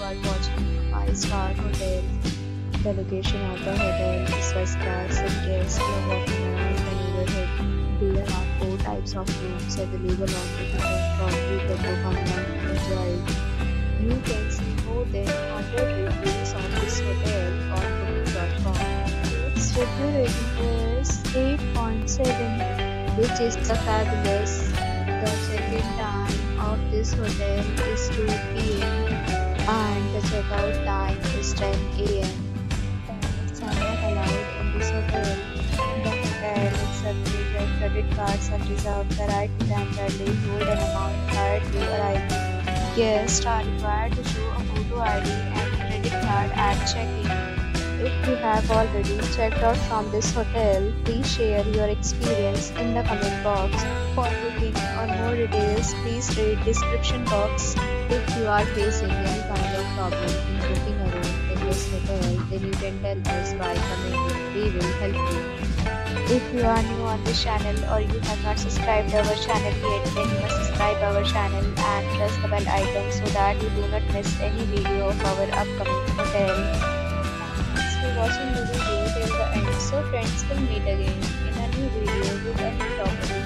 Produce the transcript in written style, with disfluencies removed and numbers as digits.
are watching a 5-star hotel. The location of the hotel is first class and guests love walking around the neighborhood. There are 4 types of rooms available on the hotel. You can book online and enjoy it. You can see more than 100 reviews on this hotel on booking.com. Its review rating is 8.7, which is the fabulous. The check-in time of this hotel is 2 p.m. and the checkout time is 10 a.m. Pets are not allowed in this hotel. The hotel accepts major credit cards and reserves the right to temporarily hold an amount prior to arrival. Guests are required to show a photo ID and credit card at check-in. If you have already checked out from this hotel, please share your experience in the comment box. For booking or more details, please read description box. If you are facing any kind of problem in booking a room in this hotel, then you can tell us by commenting. We will help you. If you are new on this channel or you have not subscribed our channel yet, then you must subscribe our channel and press the bell icon so that you do not miss any video of our upcoming hotel. Thanks for watching the video till the end. So friends, will meet again in a new video with a new topic.